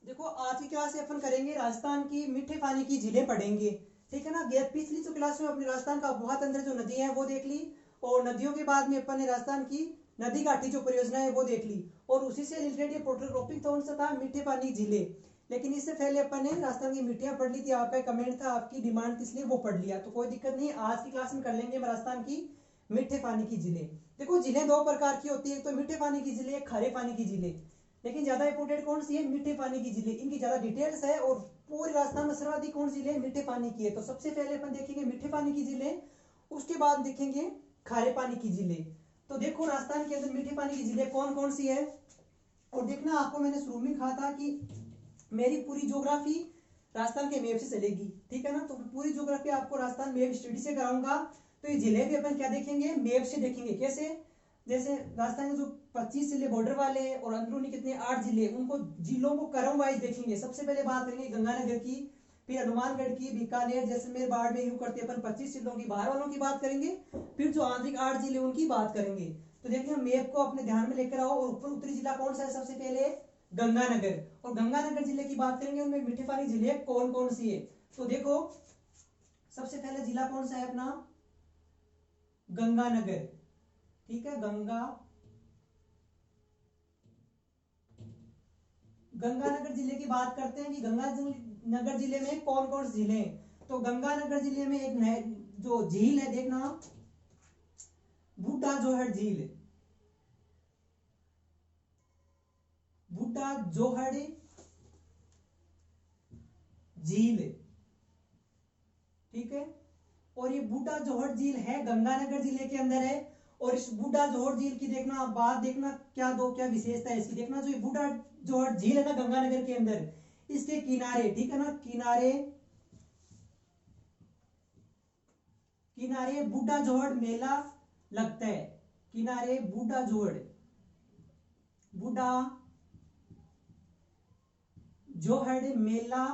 देखो आज की क्लास में अपन करेंगे राजस्थान की मीठे पानी की झीलें पढ़ेंगे। ठीक है ना। पिछली जो क्लास में अपने राजस्थान का बहुत अंदर जो नदी है वो देख ली, और नदियों के बाद में अपन ने राजस्थान की नदी घाटी जो परियोजना है वो देख ली, और उसी से रिलेटेड ये टॉपिक कौन सा था, मीठे पानी की झीलें। लेकिन इससे पहले अपन ने राजस्थान की मिट्टियां पढ़ ली थी, आपका कमेंट था, आपकी डिमांड थी, इसलिए वो पढ़ लिया, तो कोई दिक्कत नहीं। आज की क्लास में कर लेंगे हम राजस्थान की मीठे पानी की झीलें। देखो झीलें दो प्रकार की होती है, एक तो मीठे पानी की झीलें, एक खारे पानी की झीलें। लेकिन ज्यादा इंपोर्टेंट कौन सी है, मीठे पानी की झीलें, इनकी ज्यादा डिटेल्स है, और पूरे राजस्थान में सर्वाधिक कौन सी झीलें मीठे पानी की है। तो सबसे पहले अपन देखेंगे मीठे पानी की झीलें, उसके बाद देखेंगे खारे पानी की झीलें। तो देखो राजस्थान के अंदर मीठे पानी की झीलें कौन कौन सी है। और देखना, आपको मैंने शुरू में कहा था कि मेरी पूरी ज्योग्राफी राजस्थान के मैप से चलेगी, ठीक है ना। तो पूरी ज्योग्राफी आपको राजस्थान मैप स्टडी से कराऊंगा। तो ये जिले भी अपन क्या देखेंगे, मैप से देखेंगे। कैसे, जैसे राजस्थान के जो 25 जिले बॉर्डर वाले हैं और अंदरूनी कितने 8 जिले, उनको जिलों को क्रम वाइज देखेंगे। सबसे पहले बात करेंगे गंगानगर की, फिर हनुमानगढ़ की, बीकानेर, जैसलमेर, बाड़मेर, यूं करते अपन 25 जिलों की बाहर वालों की बात करेंगे। फिर जो आंतरिक 8 जिले उनकी बात करेंगे। तो देखिए मैप को अपने ध्यान में लेकर आओ, और ऊपर उत्तरी जिला कौन सा है, सबसे पहले गंगानगर। और गंगानगर जिले की बात करेंगे, उनमें मीठे पानी जिले कौन कौन सी है। तो देखो सबसे पहले जिला कौन सा है अपना, गंगानगर। ठीक है, गंगानगर जिले की बात करते हैं कि गंगानगर जिले में कौन कौन से जिले हैं। तो गंगानगर जिले में एक नहर जो झील है, देखना, बूढ़ा जोहड़ झील, बूढ़ा जोहड़ झील, ठीक है। और ये बूढ़ा जोहड़ झील है गंगानगर जिले के अंदर है। और इस बूढ़ा जोहड़ झील की देखना बात, देखना क्या विशेषता है इसकी। देखना जो ये बूढ़ा जोहड़ झील है ना गंगानगर के अंदर, इसके किनारे, ठीक है ना, किनारे किनारे बूढ़ा जोहड़ मेला लगता है। किनारे बूढ़ा जोहड़ मेला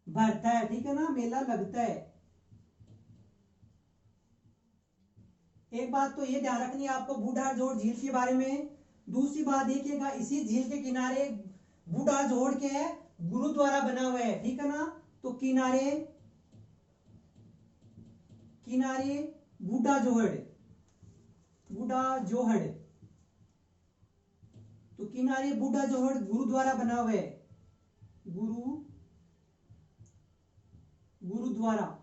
भरता है, ठीक है ना, मेला लगता है। एक बात तो ये ध्यान रखनी है आपको बूढ़ा जोड़ झील के बारे में। दूसरी बात देखिएगा, इसी झील के किनारे बूढ़ा जोड़ के है गुरुद्वारा बना हुआ है, ठीक है ना। तो किनारे किनारे बूढ़ा जोहड़, तो किनारे बूढ़ा जोहड़ गुरुद्वारा बना हुआ है, गुरुद्वारा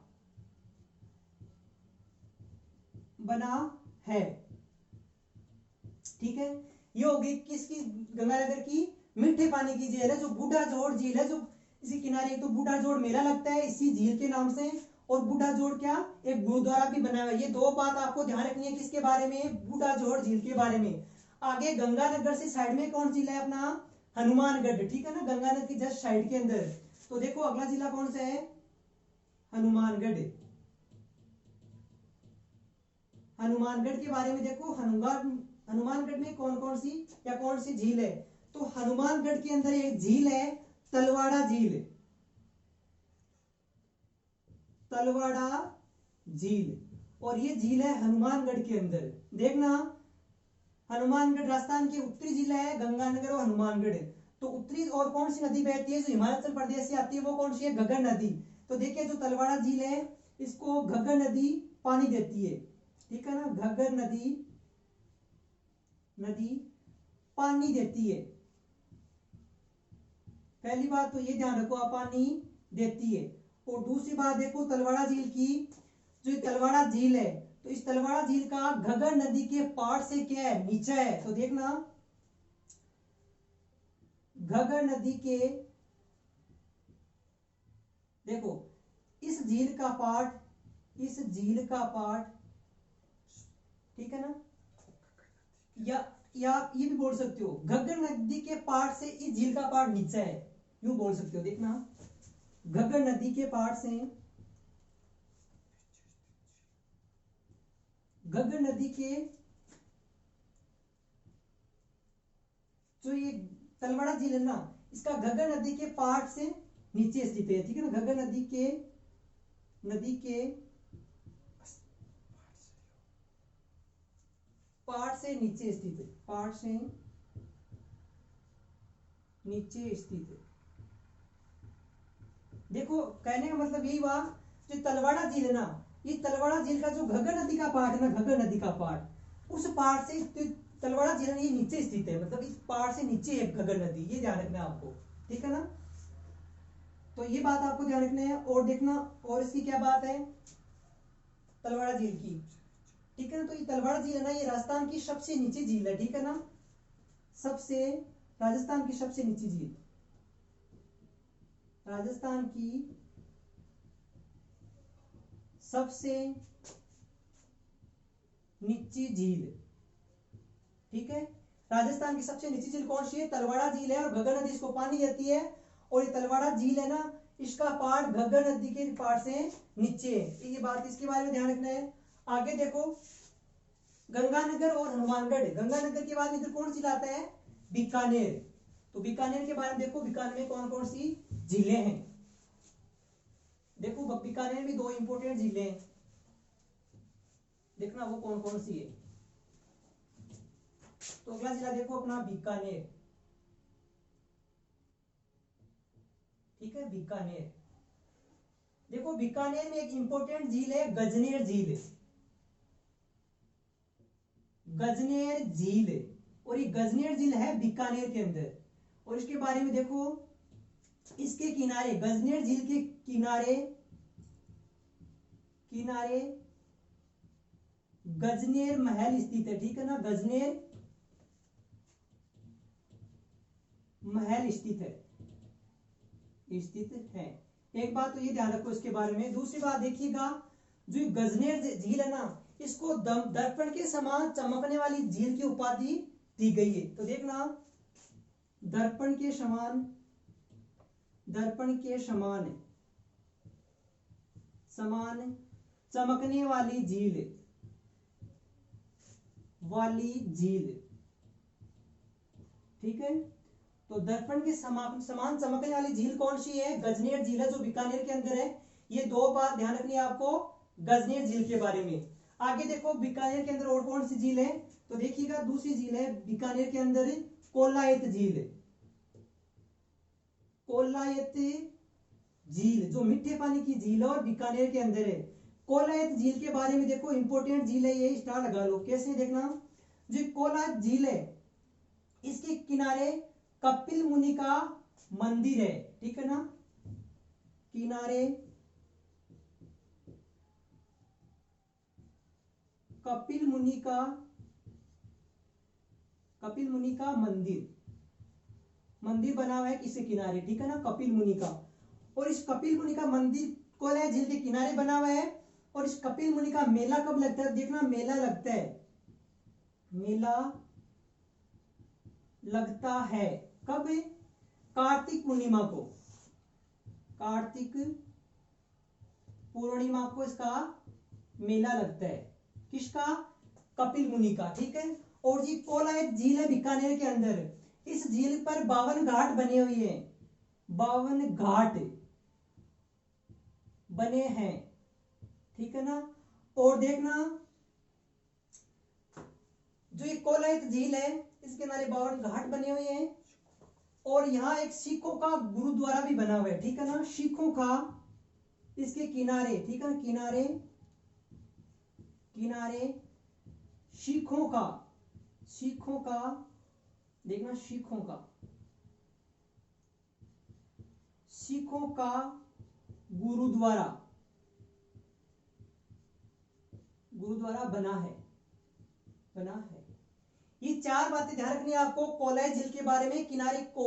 बना है, ठीक है। ये होगी किसकी, गंगानगर की मीठे पानी की झील है, जो बूढ़ा जोड़ झील है, जो इसी किनारे। एक तो बूढ़ा जोड़ मेला लगता है इसी झील के नाम से, और बूढ़ा जोड़ क्या, एक गुरुद्वारा भी बना हुआ है। ये दो बात आपको ध्यान रखनी है, किसके बारे में, बूढ़ा जोड़ झील के बारे में। आगे गंगानगर से साइड में कौन जिला है अपना, हनुमानगढ़, ठीक है ना, गंगानगर की जस्ट साइड के अंदर। तो देखो अगला जिला कौन सा है, हनुमानगढ़। हनुमानगढ़ के बारे में देखो, हनुमानगढ़ में कौन कौन सी या कौन सी झील है। तो हनुमानगढ़ के अंदर एक झील है, तलवाड़ा झील, तलवाड़ा झील। और ये झील है हनुमानगढ़ के अंदर। देखना, हनुमानगढ़ राजस्थान के उत्तरी जिला है, गंगानगर और हनुमानगढ़। तो उत्तरी और कौन सी नदी बहती है जो हिमाचल प्रदेश से आती है, वो कौन सी है, घग्गर नदी। तो देखिए जो तलवाड़ा झील है, इसको घग्गर नदी पानी देती है, ठीक है ना, घग्गर नदी पानी देती है। पहली बात तो ये ध्यान रखो, आप पानी देती है। और दूसरी बात देखो तलवाड़ा झील की, जो तलवाड़ा झील है, तो इस तलवाड़ा झील का घग्गर नदी के पार से क्या है, नीचे है। तो देखना, घग्गर नदी के, देखो इस झील का पार्ट, ठीक है ना, या ये भी बोल सकते हो घग्गर नदी के पार्ट से इस झील का पार्ट नीचे है, यूं बोल सकते हो। देखना, घग्गर नदी के पार्ट से, घग्गर नदी के, जो ये तलवाड़ा झील है ना, इसका घग्गर नदी के पार्ट से नीचे स्थित है, ठीक है ना, घग्गर नदी के पार्ट से नीचे स्थित है, पार्ट से नीचे स्थित है। देखो कहने का मतलब यही हुआ, जो तलवाड़ा झील है ना, ये तलवाड़ा झील का जो घग्गर नदी का पार्ट है ना, घग्गर नदी का पार्ट, उस पार्ट से तलवाड़ा झील ये नीचे स्थित है, मतलब इस पार्ट से नीचे है घग्गर नदी, ये ध्यान रखना है आपको, ठीक है ना। तो ये बात आपको ध्यान रखना है। और देखना, और इसकी क्या बात है तलवाड़ा झील की, ठीक है ना। तो ये तलवाड़ा झील है ना, ये राजस्थान की सबसे नीचे झील है, ठीक है ना, सबसे, राजस्थान की सबसे नीची झील, राजस्थान की सबसे नीची झील, ठीक है। राजस्थान की सबसे नीची झील कौन सी है, तलवाड़ा झील है, और घग्गर नदी इसको पानी देती है, और ये तलवाड़ा झील है ना, इसका पार्ट घग्गर नदी के पार्ट से नीचे है, ये बात, इसके बारे में ध्यान रखना है। आगे देखो, गंगानगर और हनुमानगढ़, गंगानगर के बाद इधर कौन सी लाता है, बीकानेर। तो बीकानेर के बारे में देखो, बीकानेर में कौन कौन सी झीलें हैं, देखो बीकानेर में दो इंपोर्टेंट झीलें हैं, देखना वो कौन कौन सी है। तो अगला जिला देखो अपना बीकानेर, ठीक है, बीकानेर। देखो बीकानेर में एक इंपोर्टेंट झील है गजनेर झील, गजनेर झील, और ये गजनेर झील है बीकानेर के अंदर। और इसके बारे में देखो, इसके किनारे, गजनेर झील के किनारे, किनारे गजनेर महल स्थित है, ठीक है ना, गजनेर महल स्थित है, स्थित है। एक बात तो ये ध्यान रखो इसके बारे में। दूसरी बात देखिएगा, जो गजनेर झील है ना, इसको दर्पण के समान चमकने वाली झील की उपाधि दी गई है। तो देखना, दर्पण के समान, दर्पण के समान, समान चमकने वाली झील, वाली झील, ठीक है। तो दर्पण के समान चमकने वाली झील कौन सी है, गजनेर झील है, जो बीकानेर के अंदर है। ये दो बात ध्यान रखनी है आपको गजनेर झील के बारे में। आगे देखो बीकानेर के अंदर और कौन सी झील है, तो देखिएगा दूसरी झील है बीकानेर के अंदर, कोलायत झील, कोलायत झील जो मीठे पानी की झील और बीकानेर के अंदर है। कोलायत झील के बारे में देखो, इंपोर्टेंट झील है ये, स्टार लगा लो। कैसे देखना, जो कोलायत झील है, इसके किनारे कपिल मुनि का मंदिर है, ठीक है ना, किनारे कपिल मुनि का, कपिल मुनि का मंदिर, मंदिर बना हुआ है किसके किनारे, ठीक है ना, कपिल मुनि का। और इस कपिल मुनि का मंदिर कोलायत झील के किनारे बना हुआ है। और इस कपिल मुनि का मेला कब लगता है, देखना मेला लगता है, मेला लगता है कब, कार्तिक पूर्णिमा को, कार्तिक पूर्णिमा को इसका मेला लगता है, किसका, कपिल मुनि का, ठीक है। और ये कोलायत झील है बीकानेर के अंदर, इस झील पर 52 घाट बने हुए हैं, 52 घाट बने हैं, ठीक है ना। और देखना, जो ये कोलायत झील है, इसके किनारे 52 घाट बने हुए हैं, और यहाँ एक सिखों का गुरुद्वारा भी बना हुआ है, ठीक है ना, सिखों का इसके किनारे, ठीक है ना, किनारे, किनारे सिखों का, सिखों का, देखना सिखों का, सिखों का गुरुद्वारा, गुरुद्वारा बना है, बना है। ये चार बातें ध्यान रखनी है आपको कोलायत झील के बारे में। किनारे को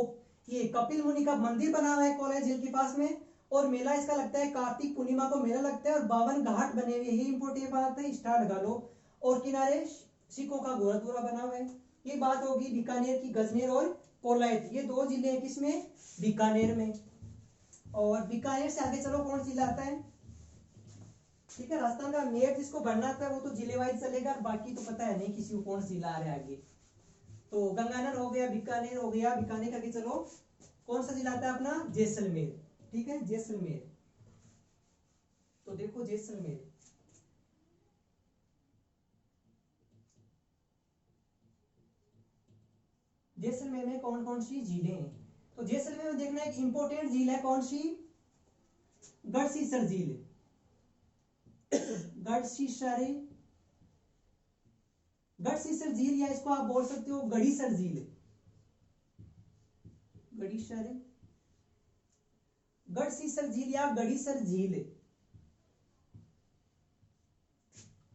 ये कपिल मुनि का मंदिर बना हुआ है कोलायत झील के पास में, और मेला इसका लगता है कार्तिक पूर्णिमा को मेला लगता है, और 52 घाट बने हुए, यही इंपोर्टेंट बात है, स्टार लगा लो। और किनारे सिखों का गुरुद्वारा बना हुआ है। ये बात होगी बीकानेर की, गजनेर और कोलायत, ये दो जिले हैं किसमें, बीकानेर में। और बीकानेर से आगे चलो, कौन जिला आता है, ठीक है, राजस्थान का मैप जिसको भरना आता है वो तो जिले वाइज चलेगा, बाकी तो पता है नहीं किसी को कौन सी जिला आ रहा है आगे। तो गंगानगर हो गया, बीकानेर हो गया, बीकानेर आगे चलो, कौन सा जिला आता है अपना, जैसलमेर, ठीक है, जैसलमेर। तो देखो जैसलमेर, जैसलमेर में कौन कौन सी झीलें हैं, तो जैसलमेर में देखना एक इंपॉर्टेंट झील है, कौन सी? गढ़सीसर झील। गढ़सीसर, गढ़सीसर झील, या इसको आप बोल सकते हो गढ़ीसर झील। गढ़ीसर, गढ़सीसर झील या गढ़ीसर झील।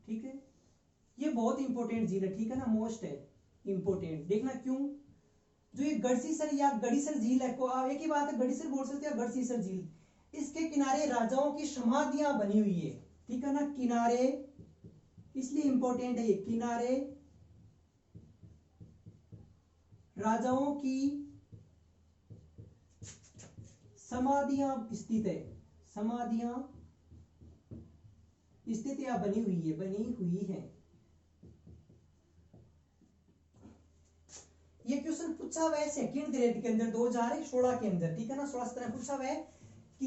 ठीक है, ये बहुत इंपॉर्टेंट झील है, ठीक है ना, मोस्ट है इंपॉर्टेंट। देखना क्यों, जो ये गढ़सीसर या गढ़ीसर झील है, को आप एक ही बात है, गढ़ीसर बोल सकते हैं, गढ़सीसर झील, इसके किनारे राजाओं की समाधियां बनी हुई है, ठीक है ना, किनारे, इसलिए इंपॉर्टेंट है ये, किनारे राजाओं की समाधियां स्थित है, समाधियां स्थित या बनी हुई है, बनी हुई है। ये क्वेश्चन पूछा हुआ है सेकंड ग्रेड के अंदर 2016 के अंदर, ठीक है ना, 16 पूछा हुआ है कि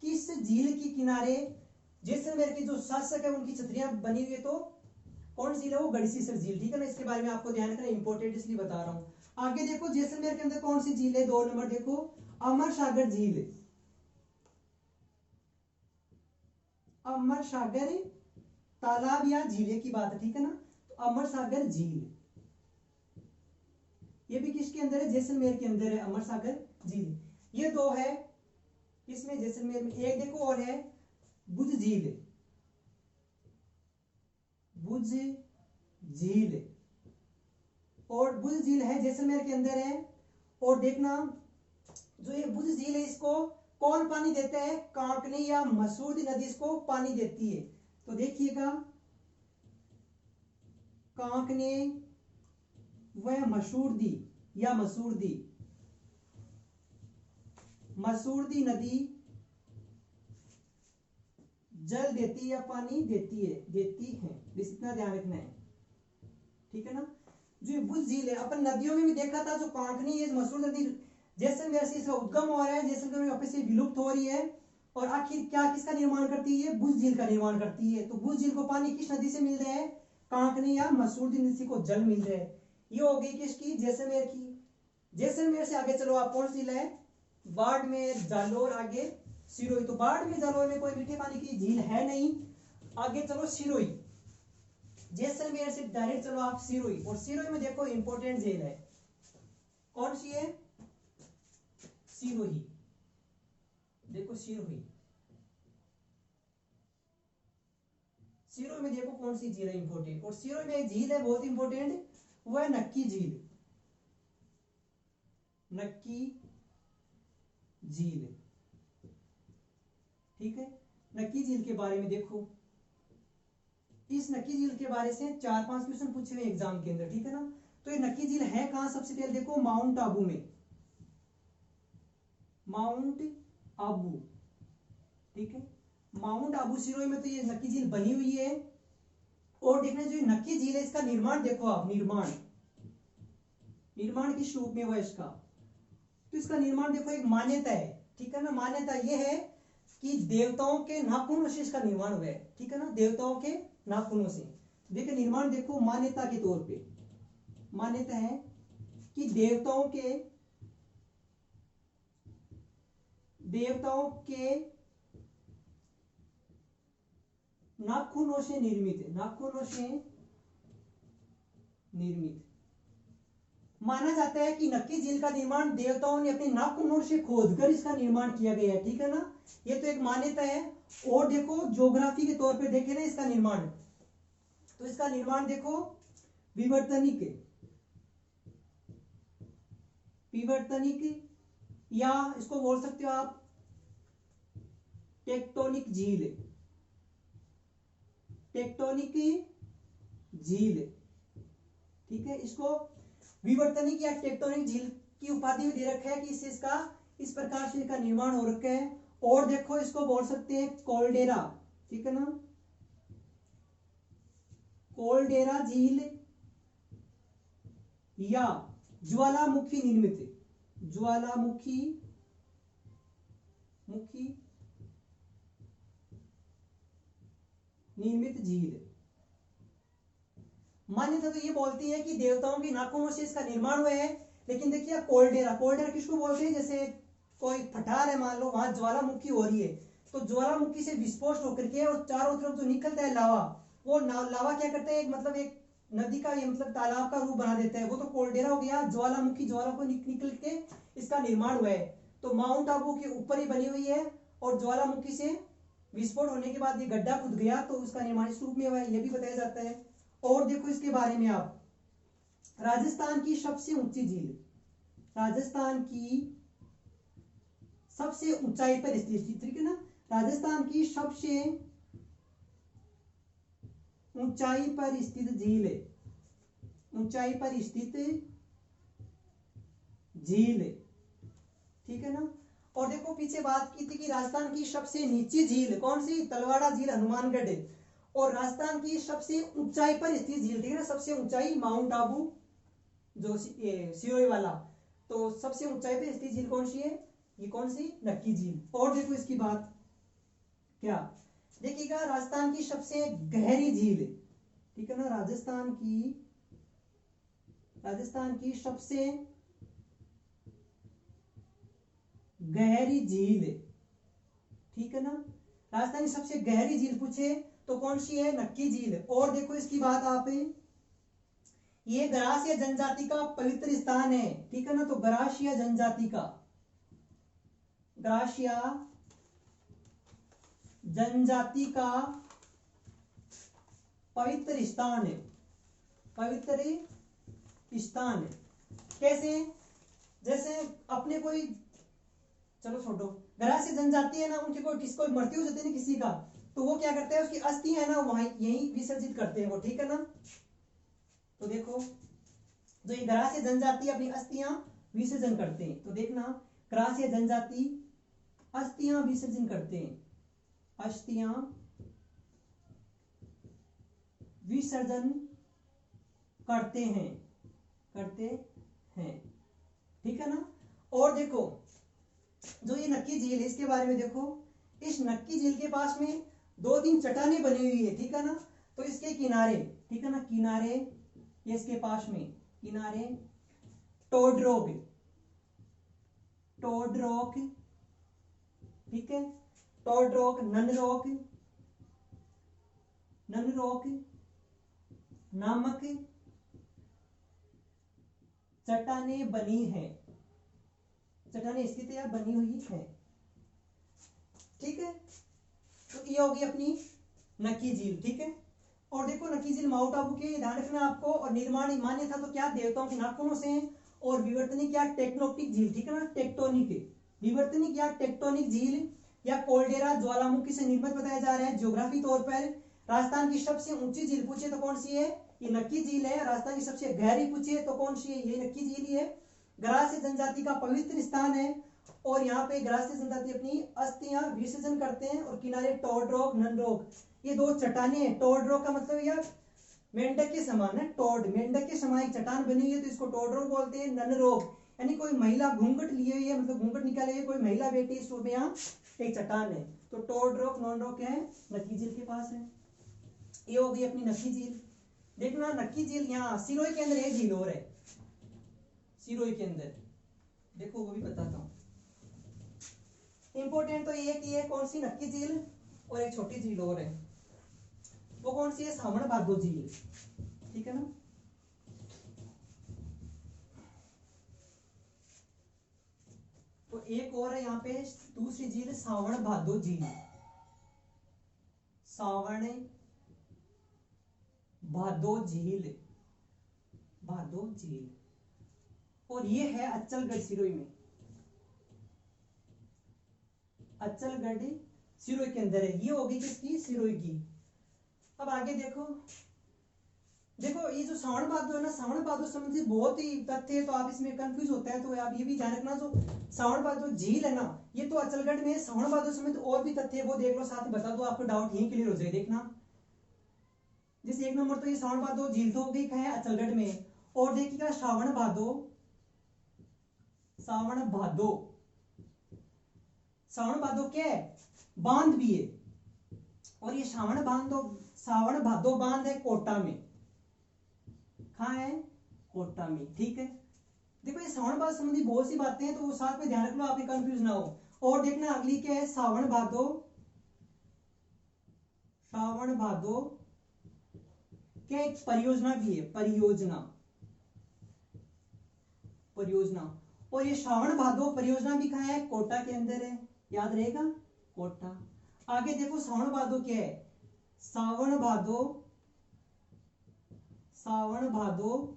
किस झील के किनारे जैसलमेर के जो शासक है उनकी छतरियां बनी हुई है, तो कौन सी झील है वो? गढ़सीसर झील, ठीक है ना, इसके बारे में आपको ध्यान रखना इंपॉर्टेंट इसलिए बता रहा हूं। आगे देखो जैसलमेर के अंदर कौन सी झील है, 2 नंबर देखो, अमर सागर झील। अमर सागर तालाब या झीले की बात है, ठीक है ना, तो अमर सागर झील, ये भी किसके अंदर है? जैसलमेर के अंदर है अमर सागर झील। ये 2 है इसमें जैसलमेर में। एक देखो और है बुझ झील, बुझ झील, और बुझ झील है जैसलमेर के अंदर है। और देखना जो ये बुझ झील है इसको कौन पानी देता है? कांकनी या मसूरदी नदी इसको पानी देती है। तो देखिएगा कांकने वह मसूरदी या मसूरदी, मसूरदी नदी जल देती है या पानी देती है? देती है, बस इतना ध्यान रखना है, ठीक है ना। जो ये बुझ झील है अपन नदियों में भी देखा था, जो कांकनी ये मसूर नदी जैसलमेर से इसका उद्गम हो रहा है, जैसलमेर में वापस से विलुप्त हो रही है, और आखिर क्या किसका निर्माण करती है? बुझ झील का निर्माण करती है। तो बुझ झील को पानी किस नदी से मिल रहा है? कांकनी या मसूरदी नदी को जल मिल रहा है। ये हो गई किसकी? जैसलमेर की। जैसलमेर से आगे चलो आप, कौन सी झील है? बाड़मेर, जालोर, आगे सिरोही। तो बाड़मेर जालोर में कोई मीठे पानी की झील है नहीं। आगे चलो सिरोही, जैसलमेर से डायरेक्ट चलो आप सिरोही, और सिरोही में देखो इंपॉर्टेंट झील है, कौन सी है? सिरोही, देखो सिरोही, सिरोही में देखो कौन सी झील है इंपॉर्टेंट। और सिरोही में एक झील है बहुत इंपॉर्टेंट, वो है नक्की झील, नक्की झील, ठीक है। नक्की झील के बारे में देखो, इस नक्की झील के बारे से 4-5 क्वेश्चन पूछे हुए एग्जाम के अंदर, ठीक है ना। तो ये नक्की झील है कहां? सबसे पहले देखो माउंट आबू में, माउंट आबू, ठीक है, माउंट आबू सिरोही में तो ये नक्की झील बनी हुई है। और देखना जो नक्की झील है इसका निर्माण देखो आप, निर्माण, निर्माण किस रूप में हुआ इसका? तो इसका निर्माण देखो, एक मान्यता है, ठीक है ना, मान्यता ये है कि देवताओं के नाखूनों से इसका निर्माण हुआ है, ठीक है ना, देवताओं के नाखूनों से। देखिए निर्माण देखो मान्यता के तौर पे, मान्यता है कि देवताओं के नाखूनों से निर्मित, नाखूनों से निर्मित। माना जाता है कि नक्की झील का निर्माण देवताओं ने अपने नाखूनों से खोदकर इसका निर्माण किया गया है, ठीक है ना, ये तो एक मान्यता है। और देखो ज्योग्राफी के तौर पे देखे ना इसका निर्माण, तो इसका निर्माण देखो विवर्तनिक, विवर्तनिक, या इसको बोल सकते हो आप टेक्टोनिक झील, टेक्टोनिक झील, ठीक है। इसको विवर्तनिक या टेक्टोनिक झील की उपाधि भी दे रखा है कि इससे इसका इस प्रकार से इसका निर्माण हो रखा है। और देखो इसको बोल सकते हैं कोल्डेरा, ठीक है ना, कोल्डेरा झील या ज्वालामुखी निर्मित, ज्वालामुखी निर्मित झील। मान्यता तो ये बोलती है कि देवताओं के नाखूनों से इसका निर्माण हुआ है, लेकिन देखिए कोल्डेरा, कोल्डेरा किसको बोलते हैं, जैसे कोई पठार है मान लो, वहां ज्वालामुखी हो रही है, तो ज्वालामुखी से विस्फोट होकर के और चारों तरफ जो निकलता है लावा, वो लावा क्या करता है, मतलब एक नदी का, ये मतलब तालाब का रूप बना देता है, वो तो कोल्डेरा हो गया। ज्वालामुखी, ज्वाला को निकल के इसका निर्माण हुआ है, तो माउंट आबू के ऊपर ही बनी हुई है, और ज्वालामुखी से विस्फोट होने के बाद ये गड्ढा खुद गया, तो उसका निर्माण इस रूप में हुआ है, यह भी बताया जाता है। और देखो इसके बारे में आप, राजस्थान की सबसे ऊंची झील, राजस्थान की सबसे ऊंचाई पर स्थित, ठीक है ना, राजस्थान की सबसे ऊंचाई पर स्थित झील है, ऊंचाई पर स्थित झील, ठीक है ना। और देखो पीछे बात की थी कि राजस्थान की सबसे नीची झील कौन सी, तलवाड़ा झील हनुमानगढ़, और राजस्थान की सबसे ऊंचाई पर स्थित झील, ठीक है ना, सबसे ऊंचाई माउंट आबू जो सिरोही वाला, तो सबसे ऊंचाई पर स्थित झील कौन सी है, ये कौन सी, नक्की झील। और देखो इसकी बात क्या, देखिएगा राजस्थान की सबसे गहरी झील, ठीक है ना, राजस्थान की सबसे गहरी झील, ठीक है ना, राजस्थान की सबसे गहरी झील पूछे तो कौन सी है, नक्की झील। और देखो इसकी बात आप, ये गरासिया जनजाति का पवित्र स्थान है, ठीक है ना, तो गरासिया जनजाति का, गरासिया जनजाति का पवित्र स्थान है, पवित्र स्थान है। कैसे, जैसे अपने कोई, चलो छोड़ो, गरासिया जनजाति है ना, उनके कोई किसको मृत्यु हो जाती है किसी का, तो वो क्या करते हैं, उसकी अस्थि है ना वहां यही विसर्जित करते हैं वो, ठीक है ना। तो देखो जो ये गरासिया जनजाति अपनी अस्थियां विसर्जन करते हैं, तो देखना गरासिया जनजाति अस्थियां विसर्जन करते हैं, अस्थियां विसर्जन करते हैं, ठीक है ना। और देखो जो ये नक्की झील है इसके बारे में देखो, इस नक्की झील के पास में 2-3 चट्टानें बनी हुई है, ठीक है ना, तो इसके किनारे, ठीक है ना, किनारे, ये इसके पास में किनारे टोडरोक, ठीक है, टोडरोक, ननरोक नामक चट्टानें बनी है, चट्टानें स्थित या बनी हुई है, ठीक है। तो ये होगी अपनी नक्की झील, ठीक है। और देखो नक्की झील माउंट आबू के, ध्यान रखना आपको, और निर्माण मान्य था तो क्या, देवताओं के नाखूनों से, और विवर्तनिक या टेक्टोनिक झील, ठीक है ना, टेक्टोनिक, विवर्तनिक या टेक्टोनिक झील या कोल्डेरा ज्वालामुखी से निर्मित बताया जा रहा है। ज्योग्राफी तौर पर राजस्थान की सबसे ऊंची झील पूछे तो कौन सी है, ये नक्की झील है। राजस्थान की सबसे गहरी पूछे तो कौन सी है, ये नक्की झील ही है। गरासिया जनजाति का पवित्र स्थान है, और यहाँ पे गरासिया जनजाति अपनी अस्थियां विसर्जन करते हैं, और किनारे टोडरोक, ननरोक, ये 2 चट्टानें, टोडरोक का मतलब यार मेंढक के समान है, टोड मेंढक के समान एक चट्टान बनी हुई है, तो इसको टोडरोक बोलते हैं। ननरोक यानी कोई महिला घूंघट लिए हुई है, मतलब घूंघट निकाले हुए कोई महिला बेटी, इस रूप में यहाँ एक चट्टान है। तो टोडरोक, ननरोक है, नक्की झील के पास है। ये हो गई अपनी नक्की झील। देखना नक्की झील यहाँ सिरोही के अंदर एक झील और है, सिरोही के अंदर, देखो वो भी बताता हूँ। इंपॉर्टेंट तो ये कि ये कौन सी, नक्की झील, और एक छोटी झील और है, वो कौन सी है, सावण भादो झील, ठीक है ना। तो एक और है यहाँ पे दूसरी झील, सावण भादो झील, सावण भादो झील, भादो झील, और ये है अचलगढ़ सिरोही में, अचलगढ़ सिरोही के अंदर है। ये होगी किसकी, सिरोही की। अब आगे देखो, देखो ये जो सावण भादो है ना, सावण भादो संबंधी बहुत ही तथ्य है, तो आप इसमें कंफ्यूज होते हैं, तो आप ये भी ध्यान रखना, जो सावण भादो झील है ना, ये तो अचलगढ़ में है। सावण भादो संबंधी और भी तथ्य है, वो देख लो, साथ में बता दो, आपको डाउट यही क्लियर हो जाए। देखना जैसे 1 नंबर तो ये सावण भादो झील तो हो गई है अचलगढ़ में, और देखिएगा सावण भादो, सावण भादो, सावण भादो क्या है, बांध भी है, और ये सावण भादो बांध है कोटा में, कहाँ है, कोटा में, ठीक है। देखो ये सावन भादो संबंधी बहुत सी बातें हैं, तो वो साथ में ध्यान रख लो, आपके कंफ्यूज ना हो। और देखना अगली क्या है, सावन भादो। सावन भादो क्या एक परियोजना भी है, परियोजना, परियोजना। और ये श्रावण भादो परियोजना भी कहाँ है, कोटा के अंदर है, याद रहेगा, कोटा। आगे देखो सावन भादो क्या है, सावन भादो, सावन भादो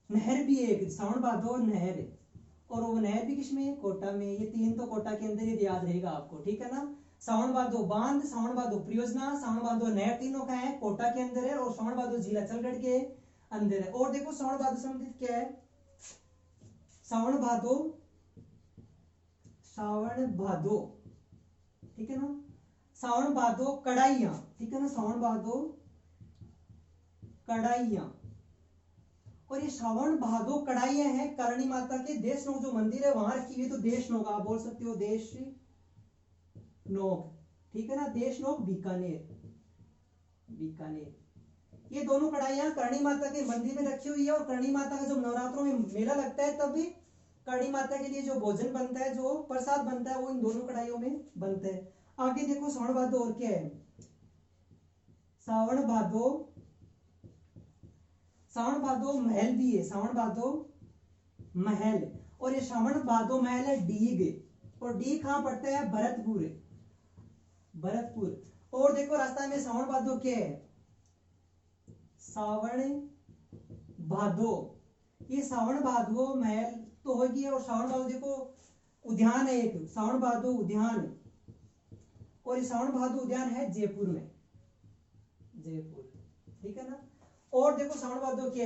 नहर भी है एक, सावन भादो नहर, और वो नहर भी किसमें है, कोटा में। ये तीन तो कोटा के अंदर, ये याद रहेगा आपको, ठीक है ना। सावन भादो बांध, सावन भादो परियोजना, सावन भादो नहर, तीनों का है कोटा के अंदर है, और सावन भादो जिला अचलगढ़ के अंदर है। और देखो सावन भादो संबंधित क्या है, सावन भादो, सावन भादो, ठीक है ना, सावन भादो कढ़ाइयां, ठीक है ना, सावन भादो कढ़ाइयां। और ये श्रावण भादो कढ़ाइयां हैं करणी माता के देश नोक जो मंदिर है वहां रखी हुई, तो देश नोक आप बोल सकते हो, देश नोक, ठीक है ना, देश नोक बीकानेर, बीकानेर। ये दोनों कढ़ाइयां करणी माता के मंदिर में रखी हुई है, और करणी माता का जब नवरात्रों में मेला लगता है तब भी करणी माता के लिए जो भोजन बनता है, जो प्रसाद बनता है, वो इन दोनों कढ़ाइयों में बनता है। आगे देखो सावन भादो और क्या है, सावन भादो, सावन भादो महल भी है, सावन भादो महल। और ये सावन भादो महल है डीग, और डीग कहां पड़ता है, भरतपुर, भरतपुर। और देखो राजस्थान में सावन भादो क्या है, सावन भादो, ये सावन भादो महल तो होगी, और सावन भादो देखो उद्यान है एक, सावन भादो उद्यान, और ये सावन भादो उद्यान है जयपुर में, जयपुर, ठीक है ना। और देखो सावन भादो क्या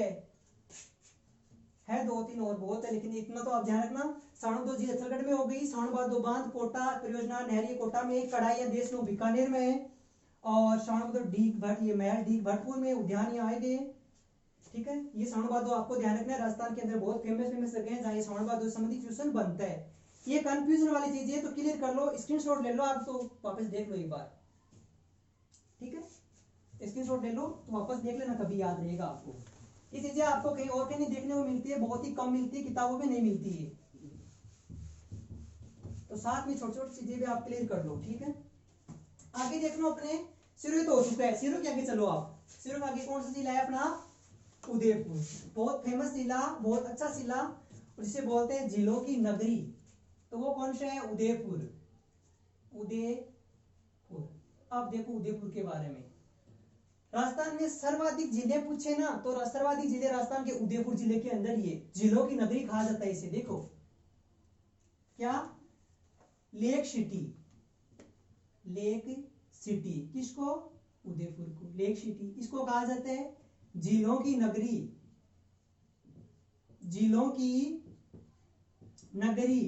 है दो तीन और बहुत है, लेकिन इतना तो आप ध्यान रखना। सावन भादो जी अचलगढ़ में हो गई, सावन भादो बांध कोटा परियोजना नहरी कोटा में, कढ़ाइयां देश नो बीकानेर में है, और सावन भादो डीग भट्ट, ये महल डीग भरतपुर में, उद्यान यहाँ आए, ठीक है। ये सावन भादो आपको ध्यान रखना है, राजस्थान के अंदर बहुत फेमस फेमस जगह है जहाँ ये सावन भादो संबंधी ट्यूशन बनता है। ये कंफ्यूजन वाली चीज है, तो क्लियर कर लो, स्क्रीनशॉट ले लो आप, तो वापस देख लो एक बार, ठीक है, स्क्रीनशॉट ले लो तो वापस देख लेना, कभी याद रहेगा आपको। ये चीजें आपको कहीं और कहीं नहीं देखने को मिलती है, बहुत ही कम मिलती है, किताबों में नहीं मिलती है, तो साथ में छोटी छोटी चीजें भी आप क्लियर कर लो, ठीक है। आगे देख लो अपने सिरो तो हो चुका है, सिरो के आगे चलो आप, सिरो के आगे कौन सा जिला है अपना, उदयपुर, बहुत फेमस जिला, बहुत अच्छा जिला, जिसे बोलते हैं जिलों की नगरी, तो वो कौन सा है, उदयपुर, उदयपुर। अब देखो उदयपुर के बारे में, राजस्थान में सर्वाधिक जिले पूछे ना, तो सर्वाधिक जिले राजस्थान के उदयपुर जिले के अंदर ही है, जिलों की नगरी कहा जाता है इसे। देखो क्या, लेक सिटी, लेक सिटी किसको, उदयपुर को, लेक सिटी इसको कहा जाता है जिलों की नगरी, जिलों की नगरी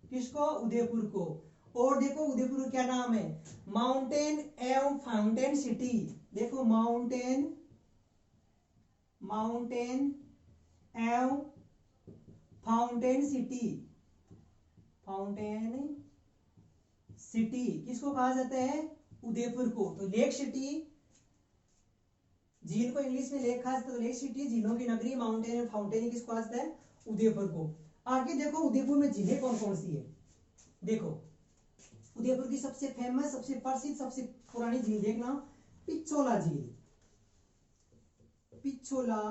किसको, उदयपुर को। और देखो उदयपुर का क्या नाम है, माउंटेन एवं फाउंटेन सिटी। देखो माउंटेन, माउंटेन एवं फाउंटेन सिटी, फाउंटेन सिटी किसको कहा जाता है, उदयपुर को। तो लेक सिटी, झील को इंग्लिश में लेक कहा जाता है, तो लेक सिटी झीलों की नगरी, माउंटेन एंड फाउंटेन किसको कहा जाता है, उदयपुर को। आगे देखो उदयपुर में झीलें कौन कौन सी है, देखो उदयपुर की सबसे फेमस, सबसे प्रसिद्ध, सबसे पुरानी झील देखना, पिछोला झील, पिछोला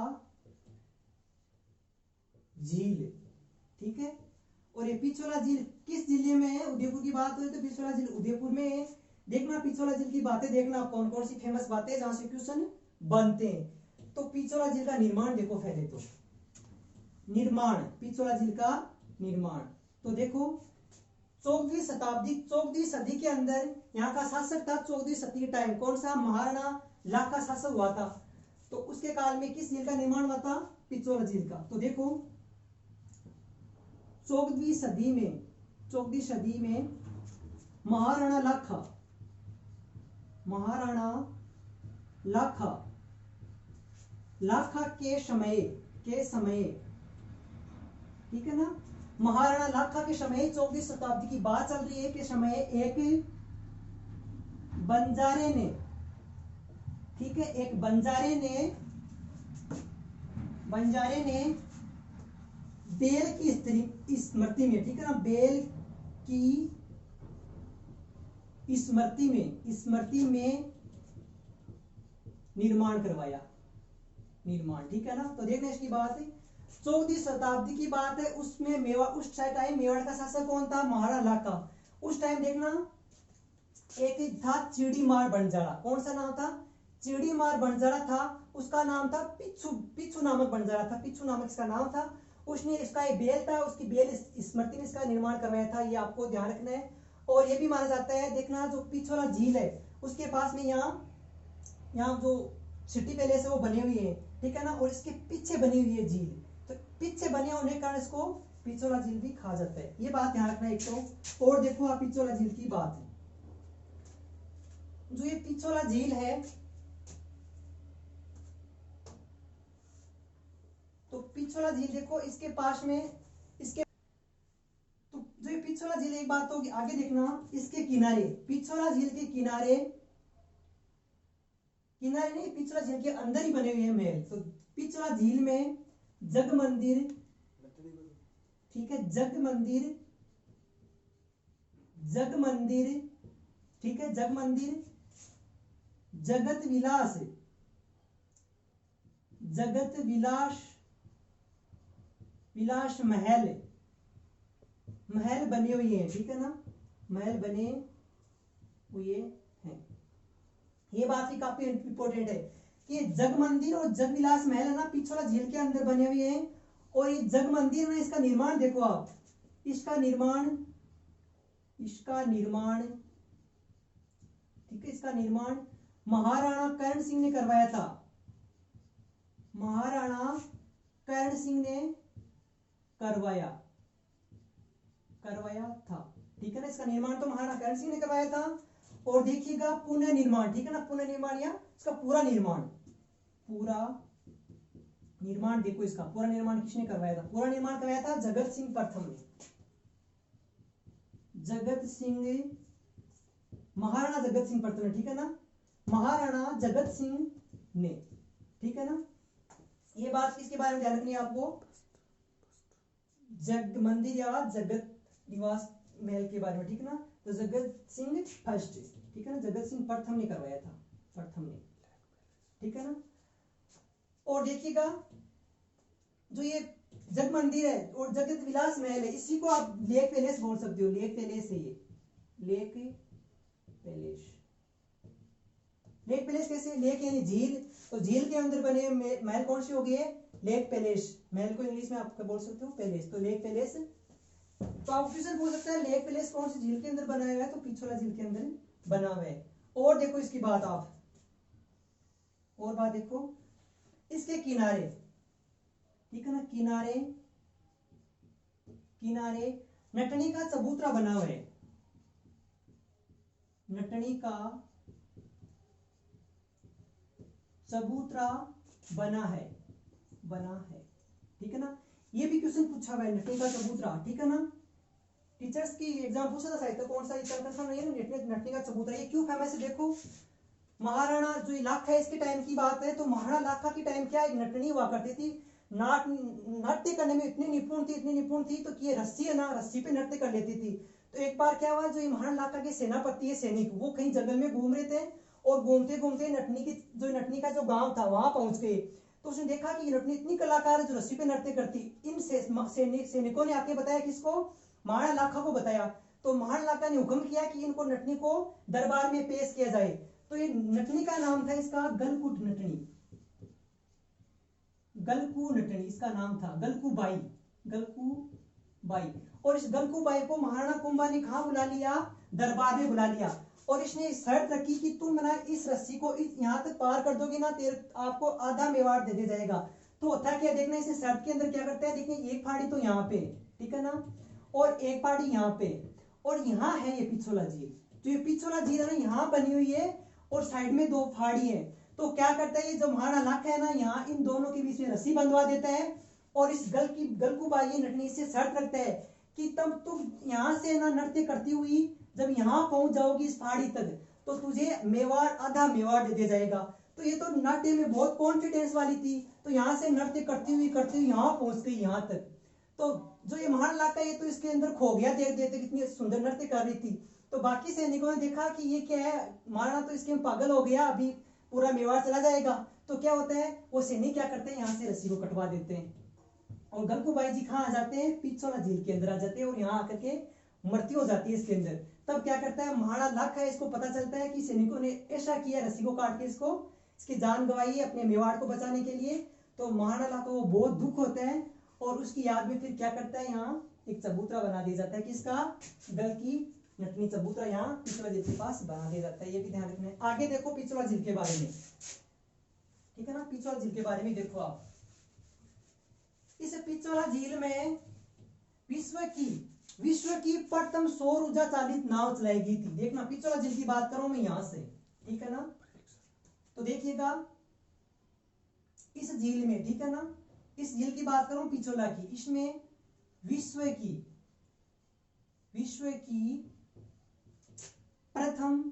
झील, ठीक है। और ये पिछोला झील किस जिले में है, उदयपुर की बात हुई तो पिछोला झील उदयपुर में है। देखना पिछोला झील की बातें देखना, कौन कौन सी फेमस बातें जहां से क्वेश्चन बनते हैं। तो पिछोला झील का निर्माण देखो, पहले तो निर्माण, पिछोला झील का निर्माण, तो देखो 14वीं सदी के अंदर यहाँ का शासक था, 14वीं सदी टाइम कौन सा, महाराणा लाख का शासक हुआ था, तो उसके काल में किस झील का निर्माण हुआ था, पिछोला झील का। तो देखो 14वीं सदी में महाराणा लाखा, महाराणा लाखा के समय, ठीक है ना, महाराणा लाखा के समय 14वीं शताब्दी की बात चल रही है के समय एक बंजारे ने, ठीक है, एक बंजारे ने बेल की स्मृति में, ठीक है ना, बेल की स्मृति में निर्माण करवाया, निर्माण, ठीक है ना। तो देखना इसकी बात है 14वीं शताब्दी की बात है, उसमें उस टाइम मेवाड़ का शासक कौन था, महाराणा लाखा। उस टाइम देखना एक था चिड़ीमार बंजारा, कौन सा नाम था, चिड़ीमार बंजारा था, उसका नाम था पिच्छू नामक बंजारा था, पिच्छू नामक इसका नाम था। उसने इसका एक बेल था, उसकी बेल स्मृति में इसका निर्माण करवाया था, ये आपको ध्यान रखना है। और ये भी माना जाता है, देखना जो पिछोला झील है उसके पास में यहाँ जो सिटी पैलेस है वो बनी हुई है, ठीक है ना, और इसके पीछे बनी हुई है झील, तो पीछे बने होने के कारण इसको पिछोला झील भी कहा जाता है, ये बात ध्यान रखना एक तो। और देखो आप पिछोला झील की बात है, जो ये पिछोला झील है, तो पिछोला झील देखो इसके पास में, इसके तो जो ये पिछोला झील, एक बात होगी आगे देखना, इसके किनारे, पिछोला झील के किनारे, किनारे नहीं, पिछोला झील के अंदर ही बने हुए हैं महल। तो पिछोला झील में जग मंदिर, ठीक है, जग मंदिर, ठीक है, जग मंदिर, जगत विलास महल बने हुए हैं, ठीक है ना, महल बने हुए हैं। ये बात भी काफी इंपॉर्टेंट है कि जग मंदिर और जग विलास महल है ना, पिछोला झील के अंदर बने हुए हैं। और ये जग मंदिर में इसका निर्माण देखो आप, इसका निर्माण, ठीक है, इसका निर्माण महाराणा कर्ण सिंह ने करवाया था, महाराणा कर्ण सिंह ने करवाया था, ठीक है ना, इसका निर्माण तो महाराणा कर्ण सिंह ने करवाया था। और देखिएगा पुनः निर्माण, ठीक है ना, पुनः निर्माण या इसका पूरा निर्माण देखो, इसका पूरा निर्माण किसने करवाया था, पूरा निर्माण करवाया था जगत सिंह प्रथम ने, महाराणा जगत सिंह प्रथम ने, ठीक है ना, महाराणा जगत सिंह ने, ठीक है ना। ये बात किसके बारे में ध्यान रखनी है आपको, जग मंदिर या जगत निवास महल के बारे में, ठीक है ना। तो जगत सिंह फर्स्ट, ठीक है ना, जगत सिंह प्रथम ने करवाया था, प्रथम ने, ठीक है ना। और देखिएगा जो ये जग मंदिर है और जगत विलास महल है, इसी को आप लेक पैलेस बोल सकते हो, लेक पैलेस है ये, लेक पैलेस कैसे, लेक यानी झील, तो झील के अंदर बने महल कौन सी हो गई है, लेक पैलेस, महल को इंग्लिश में आप बोल सकते हो पैलेस, तो लेक पैलेस। तो आप क्वेश्चन पूछ सकते हैं लेक पैलेस कौन सी झील के अंदर बनाया हुआ है, तो पिछोला झील के अंदर बना हुआ है। और देखो इसकी बात आप, और बात देखो इसके किनारे, ठीक है ना, किनारे नटनी का चबूतरा बना हुआ है, नटनी का चबूतरा बना है, ठीक है ना। ये भी क्वेश्चन पूछा हुआ है, नटनी का चबूतरा, ठीक है ना, टीचर्स की एग्जाम पूछा था शायद, तो कौन सा कंफर्म नहीं है, नटनी का चबूतरा, ये क्यों फेमस है देखो, महाराणा जो लाखा है इसके टाइम की बात है, तो महाराणा लाखा की टाइम क्या एक नटनी हुआ करती थी, नाट्य करने में इतनी निपुण थी तो कि ये रस्सी है ना, रस्सी पे नृत्य कर लेती थी। तो एक बार क्या हुआ, जो ये महाराणा लाखा के सेनापति है, सैनिक, वो कहीं जंगल में घूम रहे थे और घूमते घूमते नटनी का जो गांव था वहां पहुंच गए। तो उसने देखा कि नटनी इतनी कलाकार है जो रस्सी पे नृत्य करती। इन सैनिकों ने आके बताया किसको, महाराणा लाखा को बताया। तो महाराणा लाखा ने हुक्म किया कि इनको नटनी को दरबार में पेश किया जाए। तो ये नटनी का नाम था इसका गलकुट नटनी, गलकू नटनी इसका नाम था, गलकूबाई। और इस गलकूबाई को महाराणा कुंभा ने कहा बुला लिया, दरबार में बुला लिया, और इसने शर्त रखी कि तुम ना इस रस्सी को यहाँ तक पार कर दोगे ना, आपको आधा मेवाड़ दे दिया जाएगा। तो होता क्या, देखना इसे शर्त के अंदर क्या करता है, देखिए एक फाड़ी तो यहाँ पे, ठीक है ना, और एक फाड़ी यहाँ पे, और यहाँ है ये पिछोला झील। तो ये पिछोला झील है ना, यहाँ बनी हुई है और साइड में दो फाड़ी है। तो क्या करता है, ये जो महाराणा लाखा है ना, यहाँ इन दोनों के बीच में रस्सी बंधवा देता है, और इस गलकूबाई नटनी से शर्त रखता है कि तब तुम यहाँ से ना नृत्य करती हुई जब यहाँ पहुंच जाओगी इस पहाड़ी तक, तो तुझे मेवाड़, आधा मेवाड़ दे दिया जाएगा। तो ये तो नाट्य में बहुत कॉन्फिडेंस वाली थी, तो यहाँ से नृत्य करती हुई यहाँ पहुंच गई यहाँ तक। तो जो ये महाराणा लाख ये तो इसके अंदर खो गया, देख देते कितनी सुंदर नृत्य कर रही थी। तो बाकी सैनिकों ने देखा कि ये क्या है, महाराणा तो इसके में पागल हो गया, अभी पूरा मेवाड़ चला जाएगा। तो क्या होता है, वो सैनिक क्या करते हैं, यहाँ से रस्सी को कटवा देते हैं और गंगूबाई जी कहाँ आ जाते हैं, पिछोला झील के अंदर आ जाते हैं और यहाँ आकर के मृत्यु हो जाती है इसके अंदर। तब क्या करता है महाराणा लाख है, इसको पता चलता है कि सैनिकों ने ऐसा किया, रस्सी को काट के इसकी जान गंवाई है अपने मेवाड़ को बचाने के लिए। तो महाराणा लाख को बहुत दुख होता है और उसकी याद में फिर क्या करता है, यहाँ एक चबूतरा बना दिया जाता है, किसका, दल की नटनी चबूतरा यहाँ पिछोला झील के पास बना दिया जाता है। ये भी ध्यान रखना है। आगे देखो पिछोला झील के बारे में, ठीक है ना, पिछोला झील के बारे में देखो आप। इस पिछोला झील में विश्व की प्रथम सौर ऊर्जा चालित नाव चलाई गई थी। देखना, पिछोला झील की बात करूं मैं यहां से, ठीक है ना। तो देखिएगा इस झील में, ठीक है ना, इस झील की बात करूं पिछोला की, इसमें विश्व की प्रथम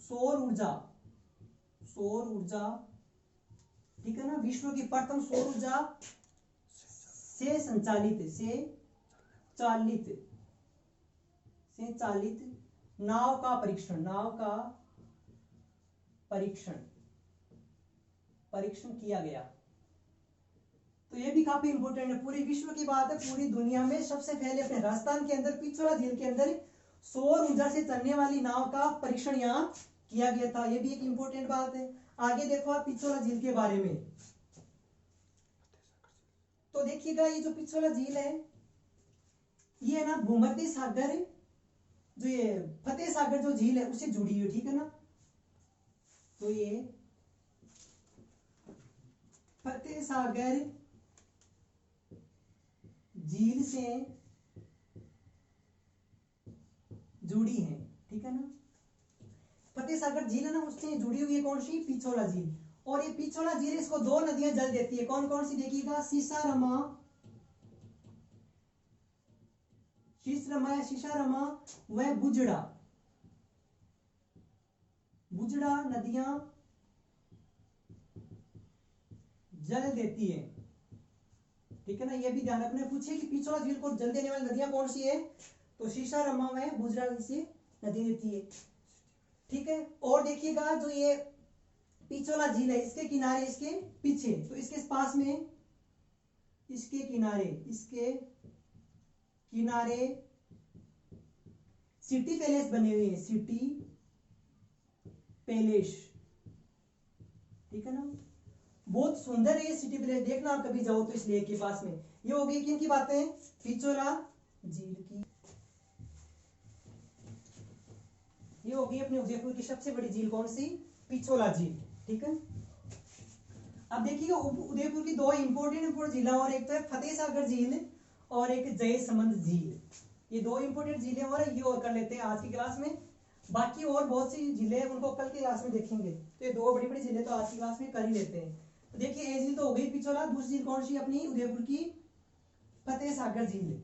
सौर ऊर्जा, ठीक है ना, विश्व की प्रथम सौर ऊर्जा से चालित नाव का परीक्षण किया गया। तो ये भी काफी इंपोर्टेंट है, पूरी विश्व की बात है, पूरी दुनिया में सबसे पहले अपने राजस्थान के अंदर पिछोला झील के अंदर सौर ऊर्जा से चलने वाली नाव का परीक्षण यहाँ किया गया था। ये भी एक इंपोर्टेंट बात है। आगे देखो आप पिछोला झील के बारे में। तो देखिएगा ये जो पिछोला झील है, ये है ना भूमध्य सागर, जो ये फतेह सागर जो झील है उससे जुड़ी हुई, ठीक है ना। तो ये फतेह सागर झील से जुड़ी है, ठीक है ना। फतेह सागर झील है ना, उससे जुड़ी हुई है कौन सी, पिछोला झील। और ये पिछोला झील, इसको दो नदियां जल देती है, कौन कौन सी देखिएगा, सीसारमा व बुजड़ा नदियां जल देती है, ठीक है ना। ये भी ध्यान रखना, पूछे कि पिछोला झील को जल देने वाली नदियां कौन सी है, तो सीसारमा व बुजड़ा से नदी देती है, ठीक है। और देखिएगा जो ये पिछोला झील है, इसके किनारे, इसके पीछे, तो इसके पास में इसके किनारे सिटी पैलेस बने हुए हैं, सिटी पैलेस, ठीक है ना। बहुत सुंदर है ये सिटी पैलेस, देखना आप कभी जाओ तो इस लेक के पास में। ये हो गई किन की बातें, पिछोला झील की। ये हो गई अपने उदयपुर की सबसे बड़ी झील, कौन सी, पिछोला झील, ठीक है। अब देखिए उदयपुर की दो इंपोर्टेंट झीलें, और एक तो है फतेह सागर झील और एक जयसमंद झील। ये दो इंपोर्टेंट झीलें और ये और कर लेते हैं आज की क्लास में। बाकी और बहुत सी झीलें उनको कल की क्लास में देखेंगे। तो ये दो बड़ी बड़ी झीलें तो आज की क्लास में कर ही लेते हैं। तो देखिए एक झील तो हो गई पिछोला, दूसरी झील कौन सी अपनी उदयपुर की फतेह सागर झील,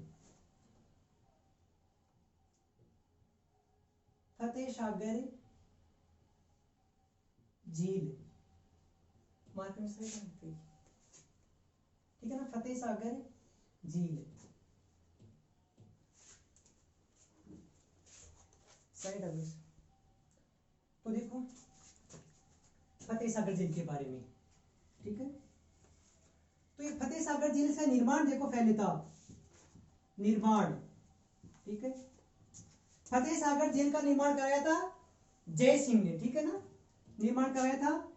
फतेह सागर झील, मार्क में सही करते, ठीक है ना, फतेह सागर झील, साइड अभी। तो देखो फतेह सागर झील के बारे में, ठीक है। तो ये फतेह सागर झील का निर्माण देखो पहले था, निर्माण, ठीक है। फतेह सागर झील का निर्माण कराया था जय सिंह ने, ठीक है ना। निर्माण कराया था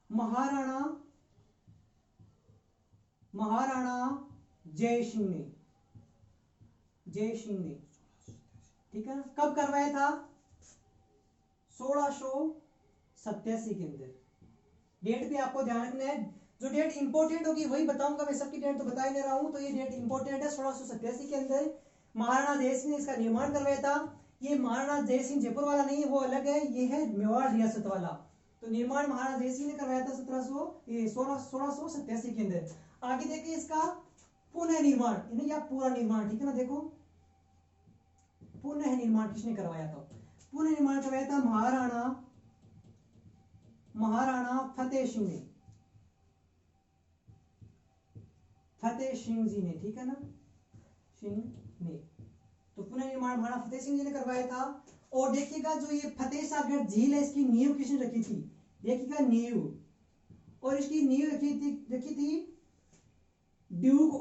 महाराणा जय सिंह ने, ठीक है ना। कब करवाया था, 1687 के अंदर। डेट पे आपको ध्यान रखना है, जो डेट इंपॉर्टेंट होगी वही बताऊंगा मैं, सबकी डेट तो बता ही नहीं रहा हूं। तो ये डेट इंपॉर्टेंट है, 1687 के अंदर महाराणा जय सिंह ने इसका निर्माण करवाया था। ये महाराणा जय सिंह जयपुर वाला नहीं है, वो अलग है, ये है मेवाड़ रियासत वाला। तो निर्माण महाराणा जय सिंह ने करवाया था 1687 के अंदर। आगे देखिए इसका पुनः निर्माण या पूरा निर्माण, ठीक है ना। देखो पुनः निर्माण किसने करवाया था, पुनः निर्माण करवाया था महाराणा फतेह सिंह ने, फतेह सिंह जी ने, ठीक है ना, सिंह ने। तो पुनर्निर्माण महाराणा फतेह सिंह जी ने करवाया था। और देखिएगा जो ये फतेह सागर झील है इसकी नींव किसने रखी थी, देखिएगा नींव, और इसकी नींव रखी थी ड्यूक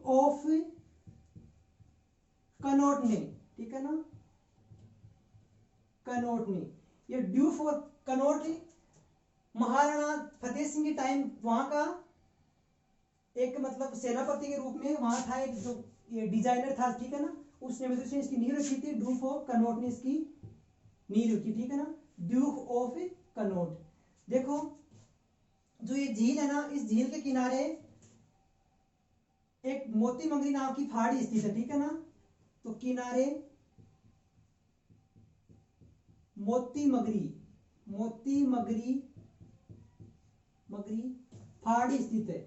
ऑफ कनॉट ने, ठीक है ना, कनॉट ने। ये Duke of Connaught Maharana Fateh Singh के टाइम वहां का एक मतलब सेनापति के रूप में वहां था, एक जो ये डिजाइनर था, ठीक है ना, उसने इसकी नींव रखी थी, ड्यूक ऑफ कनॉट ने इसकी नींव रखी, ठीक है ना, ड्यूक ऑफ कनॉट। देखो जो ये झील है ना, इस झील के किनारे एक मोती मंगरी नाम की पहाड़ी स्थित है, ठीक है ना। तो किनारे मोती मगरी पहाड़ी स्थित है,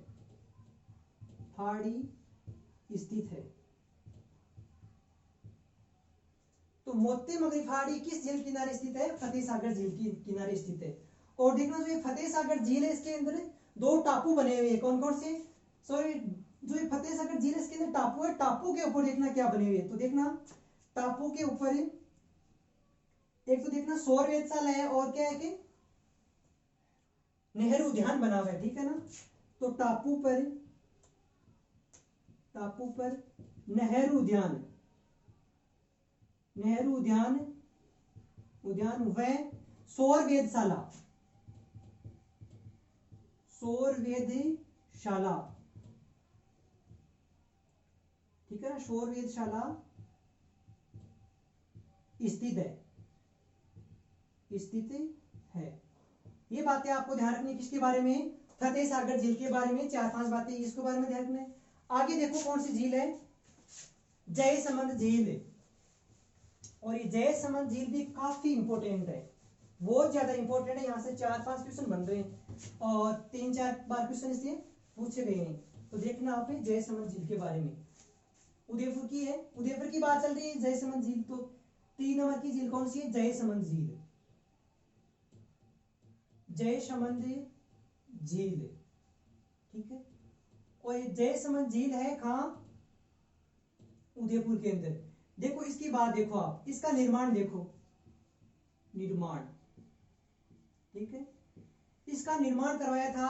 तो मोती मगरी पहाड़ी किस झील किनारे स्थित है, फतेह सागर झील के किनारे स्थित है। और देखना जो ये फतेह सागर झील है इसके अंदर दो टापू बने हुए हैं, कौन कौन से, सॉरी जो ये फतेह सागर झील है इसके अंदर टापू है, टापू के ऊपर देखना क्या बने हुए हैं। तो देखना टापू के ऊपर एक तो देखना सौर वेधशाला है, और क्या है कि नेहरू उद्यान बना हुआ है, ठीक है ना। तो टापू पर नेहरू उद्यान व सौर वेधशाला, ठीक है ना, सौर वेधशाला स्थित है। ये बातें आपको ध्यान रखनी, किसके बारे में, फतेह सागर झील के बारे में, 4-5 बातें इसके बारे में ध्यान रखना है। आगे देखो कौन सी झील है, जयसमंद झील। और ये जयसमंद झील भी काफी इंपॉर्टेंट है, बहुत ज्यादा इंपॉर्टेंट है। यहाँ से 4-5 क्वेश्चन बन रहे हैं और 3-4 बार क्वेश्चन इससे पूछे गए हैं। तो देखना आपने जयसमंद झील के बारे में, उदयपुर की है, उदयपुर की बात चल रही है, जयसमंद झील। तो 3 नंबर की झील कौन सी है, जयसमंद झील, ठीक है। और ये जयसमंद झील है कहां, उदयपुर के अंदर। देखो इसकी बात देखो आप, इसका निर्माण देखो, ठीक है, इसका निर्माण करवाया था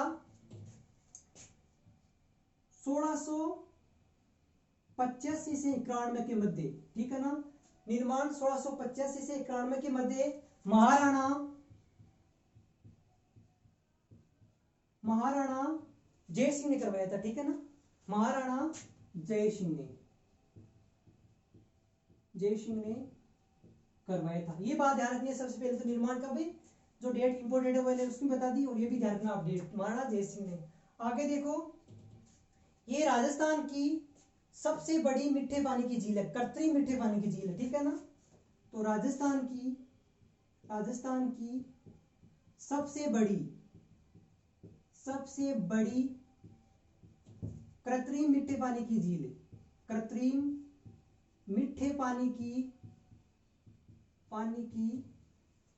1685 से 91 के मध्य, ठीक है ना। निर्माण 1685 से 91 के मध्य महाराणा जय सिंह ने करवाया था, ठीक है ना, महाराणा जय सिंह ने करवाया था। ये बात ध्यान रखनी है सबसे पहले। तो निर्माण का भी जो डेट इंपोर्टेंट है मैंने उसकी बता दी, और ये भी ध्यान रखना आप डेट, महाराणा जय सिंह ने। आगे देखो ये राजस्थान की सबसे बड़ी मीठे पानी की झील है, कृत्रिम मीठे पानी की झील है, ठीक है ना। तो राजस्थान की सबसे बड़ी कृत्रिम मीठे पानी की झील, कृत्रिम मीठे पानी की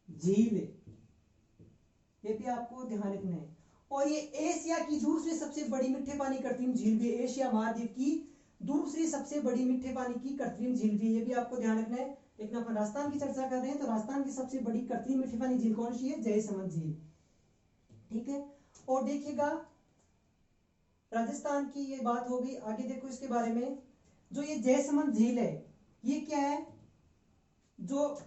झील, ये भी आपको ध्यान रखना है। और ये एशिया की दूसरी सबसे बड़ी मीठे पानी कृत्रिम झील भी, एशिया महाद्वीप की दूसरी सबसे बड़ी मीठे पानी की कृत्रिम झील भी, ये भी आपको ध्यान रखना है। लेकिन अपन राजस्थान की चर्चा कर रहे हैं, तो राजस्थान की सबसे बड़ी कृत्रिम मीठे पानी झील कौन सी है, जयसमंद झील, ठीक है। और देखिएगा राजस्थान की ये बात हो गई। आगे देखो इसके बारे में, जो ये जयसमंद झील है ये क्या है, जो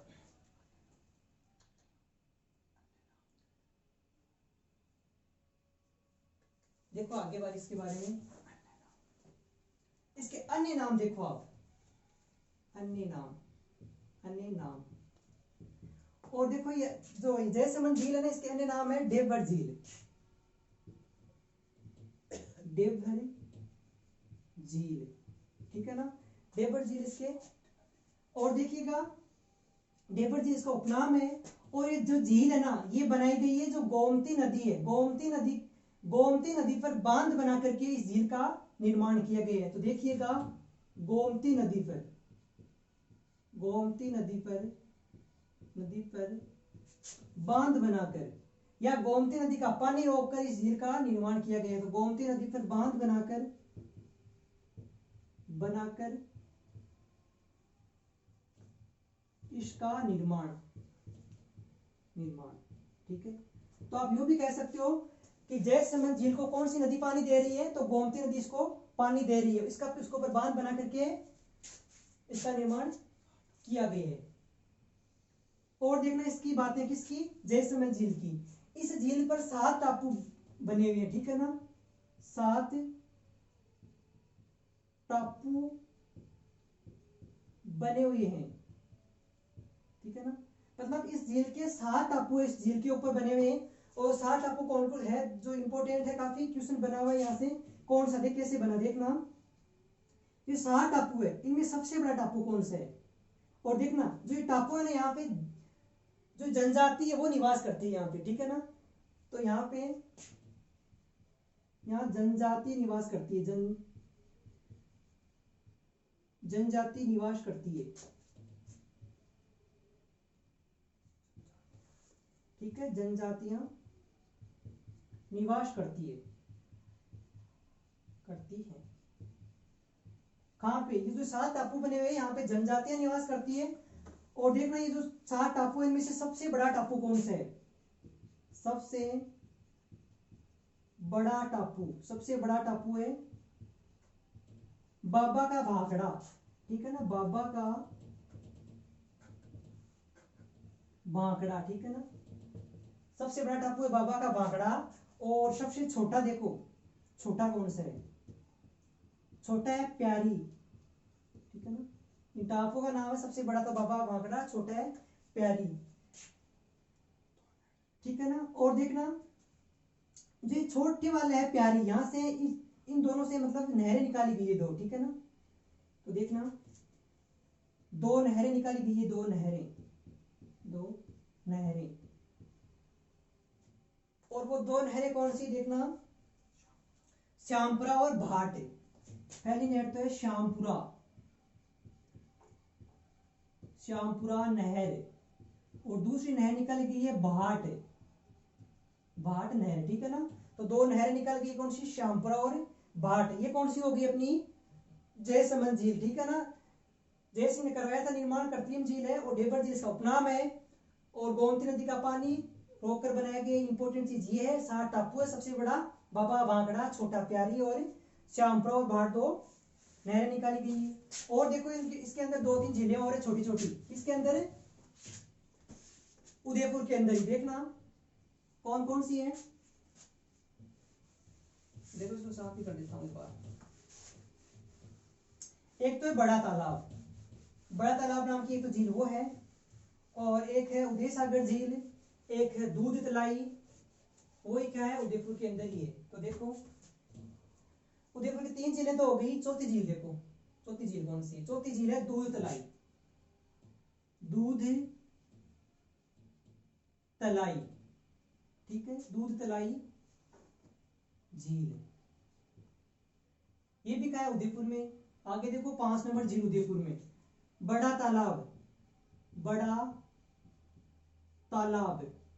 देखो आगे बार इसके बारे में, इसके अन्य नाम देखो आप, अन्य नाम। और देखो ये जो जयसमंद झील है ना, इसके अन्य नाम है देवभर झील, ठीक है ना, देवभर झील इसके। और देखिएगा देवभर झील इसका उपनाम है। और ये जो झील है ना, ये बनाई गई है जो गोमती नदी है, गोमती नदी पर बांध बना करके इस झील का निर्माण किया गया है। तो देखिएगा गोमती नदी पर बांध बनाकर या गोमती नदी का पानी रोककर इस झील का निर्माण किया गया है। तो गोमती नदी पर बांध बनाकर इसका निर्माण ठीक है। तो आप यूं भी कह सकते हो कि जयसमंद झील को कौन सी नदी पानी दे रही है, तो गोमती नदी इसको पानी दे रही है। इसका उसके ऊपर बांध बना करके इसका निर्माण किया गया है। और देखना इसकी बातें किसकी, जयसमंद झील की। इस झील पर 7 टापू बने हुए हैं, ठीक है ना, 7 टापू बने हुए हैं, ठीक है ना। मतलब इस झील के 7 टापू इस झील के ऊपर बने हुए हैं। और 7 टापू कौन कौन है, जो इंपॉर्टेंट है, काफी क्वेश्चन बना हुआ है यहाँ से, कौन सा देख कैसे बना देखना। ये 7 टापू है, इनमें सबसे बड़ा टापू कौन सा है। और देखना जो ये टापू है ना, यहाँ पे जो जनजाति है वो निवास करती है यहाँ पे, ठीक है ना। तो यहाँ पे यहाँ जनजाति निवास करती है, जनजाति निवास करती है, ठीक है, जनजातियां निवास करती है कहाँ पे, ये जो 7 टापू बने हुए हैं यहाँ पे जनजातियां निवास करती है। और देखना ये जो 7 टापू है इनमें से सबसे बड़ा टापू कौन सा है, सबसे बड़ा टापू है बाबा का भाखड़ा, ठीक है ना, बाबा का भाखड़ा, ठीक है ना। सबसे बड़ा टापू है बाबा का भाखड़ा। और सबसे छोटा देखो, छोटा कौन सा है, छोटा है प्यारी, ठीक है ना। इन टापू का नाम है, सबसे बड़ा तो बाबा भाखड़ा, छोटा है प्यारी, ठीक है ना। और देखना जो छोटे वाला है प्यारी, यहां से इन दोनों से मतलब नहरें निकाली गई है 2, ठीक है ना। तो देखना 2 नहरें निकाली गई है, 2 नहरें और वो 2 नहरें कौन सी देखना, श्यामपुरा और भाट। पहली नहर तो है श्यामपुरा नहर, और दूसरी नहर निकल गई है भाट नहर, ठीक है ना। तो 2 नहरें निकल गई, कौन सी, श्यामपुरा और भाट। ये कौन सी होगी, अपनी जयसमंद झील, ठीक है ना। जयसिंह ने करवाया था निर्माण, कृत्रिम झील है, और ढेबर झील इसका उपनाम है। और गोमती नदी का पानी रोककर बनाया गया इंपॉर्टेंट चीज ये है। 7 टापू है, सबसे बड़ा बाबा भाखड़ा, छोटा प्यारी और श्यामपुरा और भाट 2 नहरें निकाली गई है। और देखो इसके अंदर 2-3 झीलें और है छोटी छोटी, इसके अंदर उदयपुर के अंदर ही देखना कौन कौन सी है। देखो इसको साफ ही कर देता हूं बार। एक तो है बड़ा तालाब नाम की एक तो झील वो है, और एक है उदय सागर झील, एक है दूध तलाई, वो क्या है उदयपुर के अंदर ही है। तो देखो उदयपुर की 3 झीलें तो हो गई, चौथी झील देखो, चौथी झील कौन सी, चौथी झील है दूध तलाई, ठीक है, दूध तलाई झील, ये भी क्या है उदयपुर में। आगे देखो 5 नंबर झील उदयपुर में, बड़ा तालाब,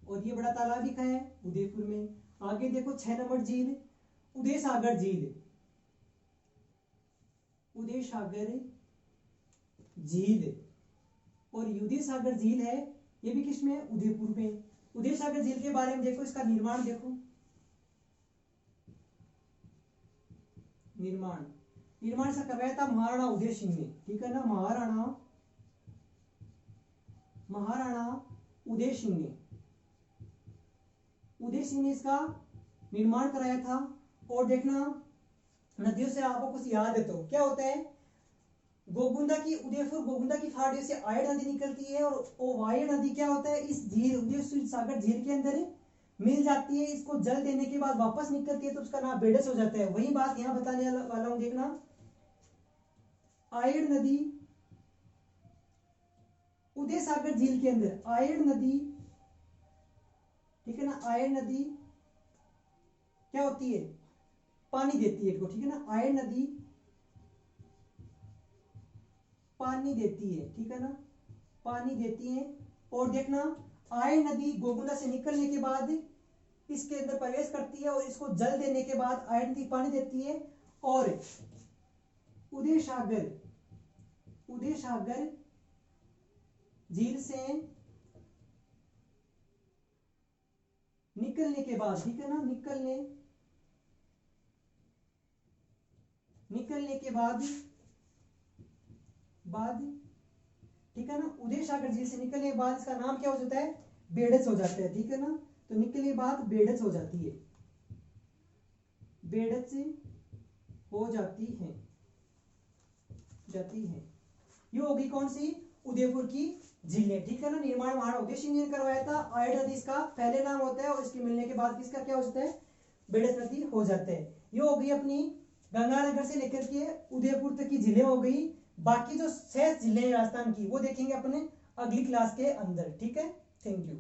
और ये बड़ा तालाब भी है उदयपुर में। आगे देखो 6 नंबर झील उदय सागर झील, और उदय सागर झील है, ये भी किसमें है, उदयपुर में। उदय सागर झील के बारे में देखो, इसका निर्माण देखो, निर्माण इसका करवाया था महाराणा उदय सिंह ने, ठीक है ना, महाराणा उदय सिंह ने इसका निर्माण कराया था। और देखना नदियों से आपको कुछ याद है तो क्या होता है, उदयपुर गोगुंदा की फाड़ियों से आयड़ नदी निकलती है, और वो आयड़ नदी क्या होता है, इस झील उदय सागर झील के अंदर मिल जाती है, इसको जल देने के बाद वापस निकलती है, तो उसका नाम बेडस हो जाता है। वही बात यहां बताने वाला हूं, देखना आयड़ नदी उदय सागर झील के अंदर, आयड़ नदी, ठीक है ना, आयड़ नदी क्या होती है, पानी देती है, ठीक है ना, आयड़ नदी पानी देती है, ठीक है ना, पानी देती है। और देखना आयड़ नदी गोगुंदा से निकलने के बाद इसके अंदर प्रवेश करती है और इसको जल देने के बाद आयरन पानी देती है और उदय सागर झील से निकलने के बाद, ठीक है ना, निकलने के बाद ठीक है ना, उदय सागर झील से निकलने के बाद इसका नाम क्या हो जाता है, बेडस हो जाता है, ठीक है ना। तो निकलने के बाद बेडस हो जाती है, बेडस हो जाती है। ये होगी कौन सी, उदयपुर की झीलें, ठीक है ना। निर्माण महानवोदय सिंह ने करवाया था। आयड नदी इसका पहले नाम होता है और इसके मिलने के बाद किसका क्या हो जाता है, बेडस नदी हो जाता है। ये हो गई अपनी गंगानगर से लेकर के उदयपुर तक की झीलें हो गई। बाकी जो 6 जिले हैं राजस्थान की वो देखेंगे अपने अगली क्लास के अंदर, ठीक है। Thank you.